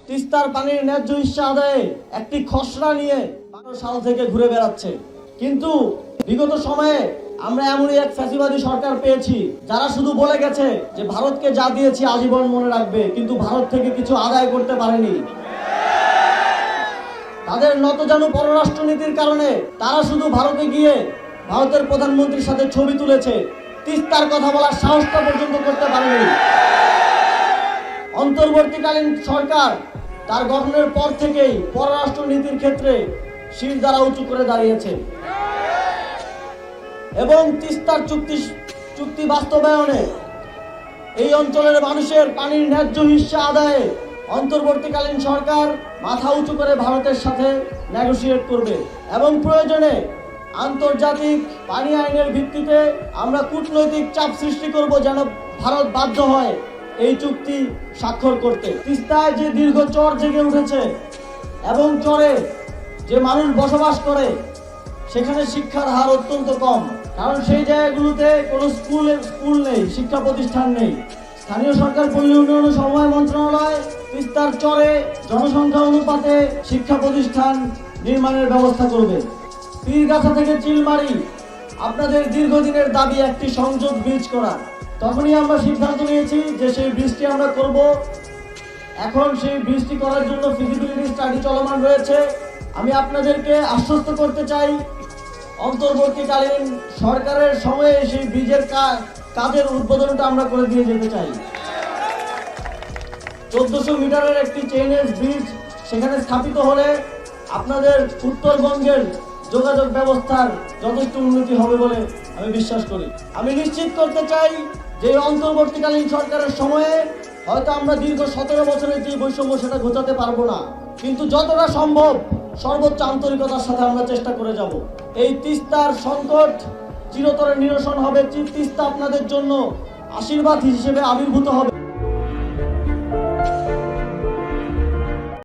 তিস্তার পানির ন্যায্য হিস্সা আদায়ে একটি খসড়া নিয়ে 12 সাল থেকে ঘুরে বেড়াচ্ছে। কিন্তু বিগত সময়ে আমরা এমনই এক ফ্যাসিবাদী সরকার পেয়েছি যারা শুধু বলে গেছে যে ভারতকে যা দিয়েছি আজীবন মনে রাখবে, কিন্তু ভারত থেকে কিছু আদায় করতে পারেনি। তাদের নতজানু পররাষ্ট্রনীতির কারণে তারা শুধু ভারতে গিয়ে ভারতের প্রধানমন্ত্রীর সাথে ছবি তুলেছে, তিস্তার কথা বলার সাহসটা পর্যন্ত করতে পারেনি। অন্তর্বর্তীকালীন সরকার তার গঠনের পর থেকেই পররাষ্ট্র নীতির ক্ষেত্রে শির দ্বারা উঁচু করে দাঁড়িয়েছে এবং তিস্তার চুক্তি বাস্তবায়নে এই অঞ্চলের মানুষের পানির ন্যায্য হিস্সা আদায়ে অন্তর্বর্তীকালীন সরকার মাথা উঁচু করে ভারতের সাথে নেগোশিয়েট করবে এবং প্রয়োজনে আন্তর্জাতিক পানি আইনের ভিত্তিতে আমরা কূটনৈতিক চাপ সৃষ্টি করব যেন ভারত বাধ্য হয় এই চুক্তি স্বাক্ষর করতে। তিস্তায় যে দীর্ঘ চর জেগে উঠেছে এবং চরে যে মানুষ বসবাস করে সেখানে শিক্ষার হার অত্যন্ত কম, কারণ সেই জায়গাগুলোতে কোনো স্কুল নেই, শিক্ষা প্রতিষ্ঠান নেই। স্থানীয় সরকার পল্লী উন্নয়ন ও সমবায় মন্ত্রণালয় তিস্তার চরে জনসংখ্যা অনুপাতে শিক্ষা প্রতিষ্ঠান নির্মাণের ব্যবস্থা করবে। পীরগাছা থেকে চিলমারি আপনাদের দীর্ঘদিনের দাবি একটি সংযোগ ব্রিজ করা। তখনই আমরা সিদ্ধান্ত নিয়েছি যে সেই ব্রিজটি আমরা করব। এখন সেই ব্রিজটি করার জন্য ফিজিবিলিটি স্টাডি চলমান রয়েছে। আমি আপনাদেরকে আশ্বস্ত করতে চাই, অন্তর্বর্তীকালীন সরকারের সময়ে সেই ব্রিজের কাজের উদ্বোধনটা আমরা করে দিয়ে যেতে চাই। 1400 মিটারের একটি চেইনএজ ব্রিজ সেখানে স্থাপিত হলে আপনাদের উত্তরবঙ্গের যোগাযোগ ব্যবস্থার যথেষ্ট উন্নতি হবে বলে আমি বিশ্বাস করি। আমি নিশ্চিত করতে চাই যে অন্তর্বর্তীকালীন সরকারের সময়ে হয়তো আমরা দীর্ঘ 17 বছরের যে বৈষম্য সেটা ঘোচাতে পারবো না, কিন্তু যতটা সম্ভব সর্বোচ্চ আন্তরিকতার সাথে আমরা চেষ্টা করে যাব। এই তিস্তার সংকট চিরতরে নিরসন হবে। তিস্তা আপনাদের জন্য আশীর্বাদ হিসেবে আবির্ভূত হবে।